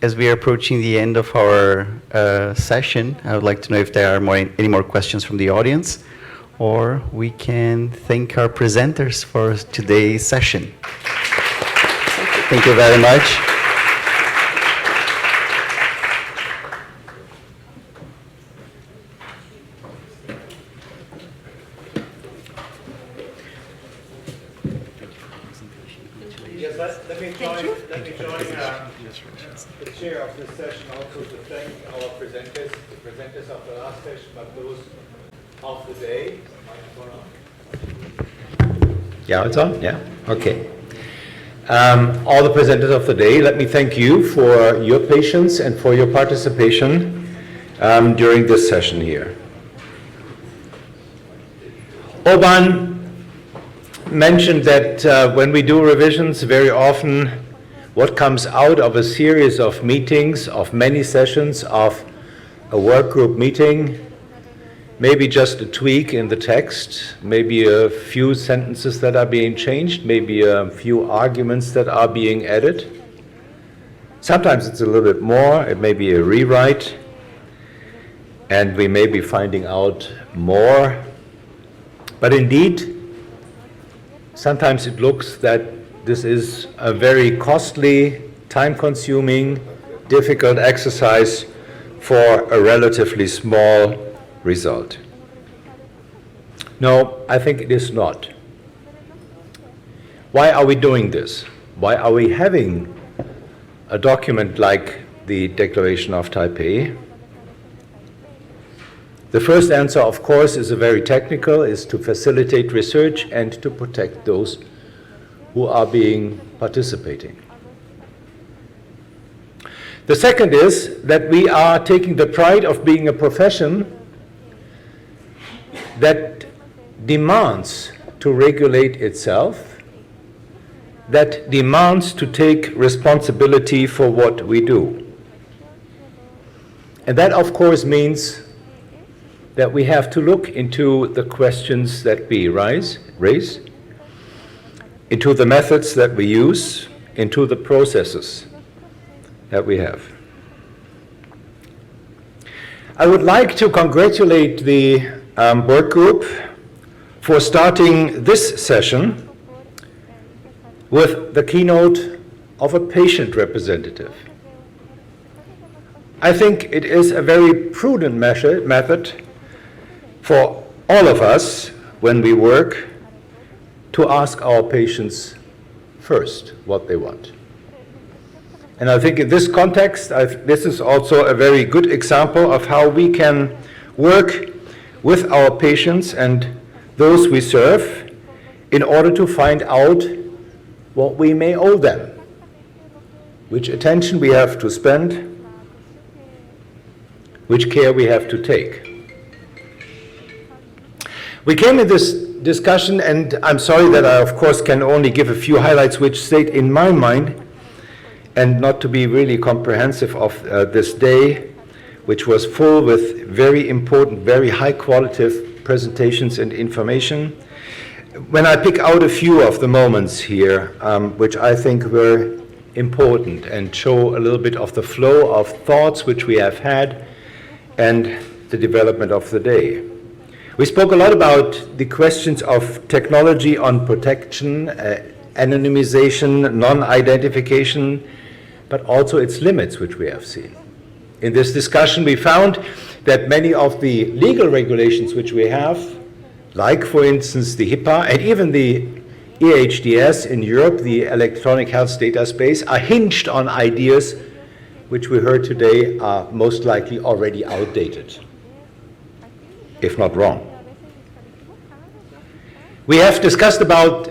as we are approaching the end of our session, I would like to know if there are any more questions from the audience, or we can thank our presenters for today's session. Thank you very much. Yes, let me join the chair of this session also to thank our presenters, the presenters of the last session, but those of the day. Yeah, it's on? Yeah, okay. All the presenters of the day, let me thank you for your patience and for your participation during this session here. Oban mentioned that when we do revisions, very often what comes out of a series of meetings, of many sessions, of a work group meeting, maybe just a tweak in the text, maybe a few sentences that are being changed, maybe a few arguments that are being added. Sometimes it's a little bit more, it may be a rewrite, and we may be finding out more. But indeed, sometimes it looks that this is a very costly, time-consuming, difficult exercise for a relatively small result. No, I think it is not. Why are we doing this? Why are we having a document like the Declaration of Taipei? The first answer, of course, is a very technical, is to facilitate research and to protect those who are participating. The second is that we are taking the pride of being a profession that demands to regulate itself, that demands to take responsibility for what we do. And that, of course, means that we have to look into the questions that we raise, into the methods that we use, into the processes that we have. I would like to congratulate the work group for starting this session with the keynote of a patient representative. I think it is a very prudent method for all of us when we work to ask our patients first what they want. And I think in this context, this is also a very good example of how we can work with our patients and those we serve in order to find out what we may owe them, which attention we have to spend, which care we have to take. We came in this discussion, and I'm sorry that I, of course, can only give a few highlights which stayed in my mind and not to be really comprehensive of this day, which was full with very important, very high qualitative presentations and information. When I pick out a few of the moments here, which I think were important and show a little bit of the flow of thoughts which we have had and the development of the day. We spoke a lot about the questions of technology on protection, anonymization, non-identification, but also its limits, which we have seen. In this discussion, we found that many of the legal regulations which we have, like, for instance, the HIPAA and even the EHDS in Europe, the Electronic Health Data Space, are hinged on ideas which we heard today are most likely already outdated, if not wrong. We have discussed about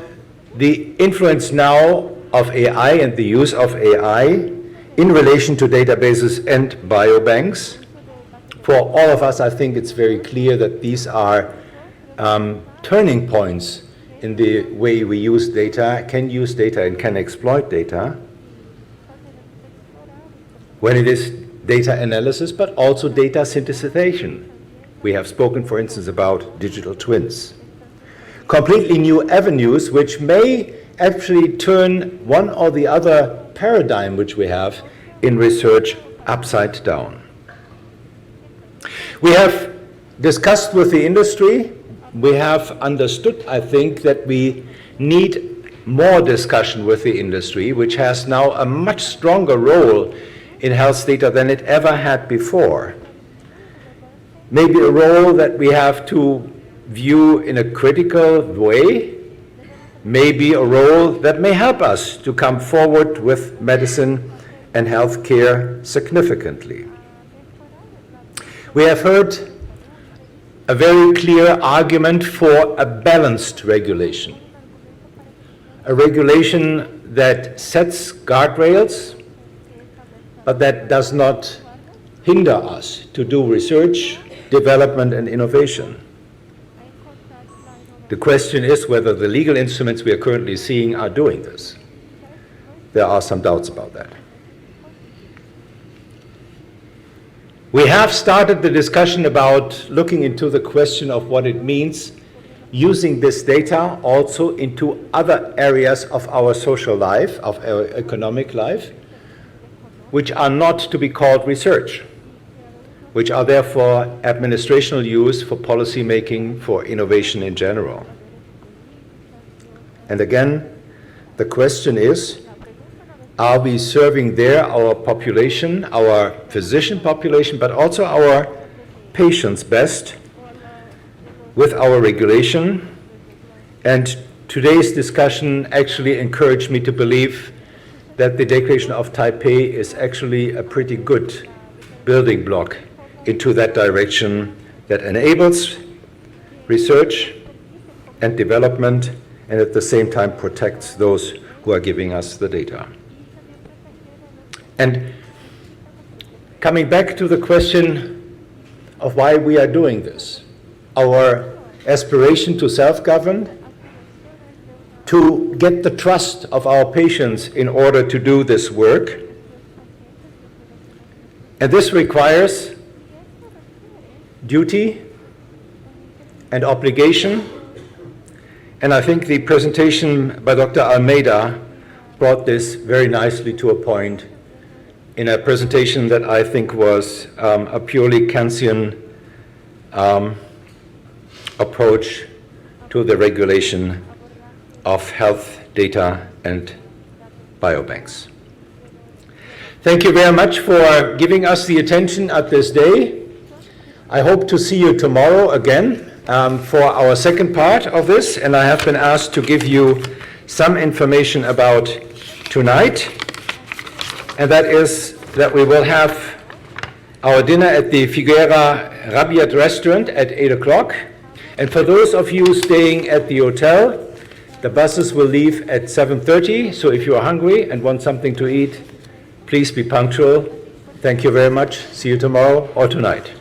the influence now of AI and the use of AI in relation to databases and biobanks. For all of us, I think it's very clear that these are turning points in the way we use data, can use data and can exploit data, when it is data analysis, but also data synthesization. We have spoken, for instance, about digital twins. Completely new avenues which may actually turn one or the other paradigm which we have in research upside down. We have discussed with the industry. We have understood, I think, that we need more discussion with the industry, which has now a much stronger role in health data than it ever had before. Maybe a role that we have to view in a critical way, maybe a role that may help us to come forward with medicine and healthcare significantly. We have heard a very clear argument for a balanced regulation, a regulation that sets guardrails, but that does not hinder us to do research, development, and innovation. The question is whether the legal instruments we are currently seeing are doing this. There are some doubts about that. We have started the discussion about looking into the question of what it means using this data also into other areas of our social life, of our economic life, which are not to be called research, which are therefore administrational use for policy making, for innovation in general. And again, the question is, are we serving there our population, our physician population, but also our patients best with our regulation? And today's discussion actually encouraged me to believe that the Declaration of Taipei is actually a pretty good building block into that direction that enables research and development and at the same time protects those who are giving us the data. And coming back to the question of why we are doing this, our aspiration to self-govern, to get the trust of our patients in order to do this work. And this requires duty and obligation. And I think the presentation by Dr. Almeida brought this very nicely to a point in a presentation that I think was a purely Kantian approach to the regulation of health data and biobanks. Thank you very much for giving us the attention at this day. I hope to see you tomorrow again for our second part of this, and I have been asked to give you some information about tonight, and that is that we will have our dinner at the Figuera Rabiat restaurant at 8 o'clock. And for those of you staying at the hotel, the buses will leave at 7:30, so if you are hungry and want something to eat, please be punctual. Thank you very much. See you tomorrow or tonight.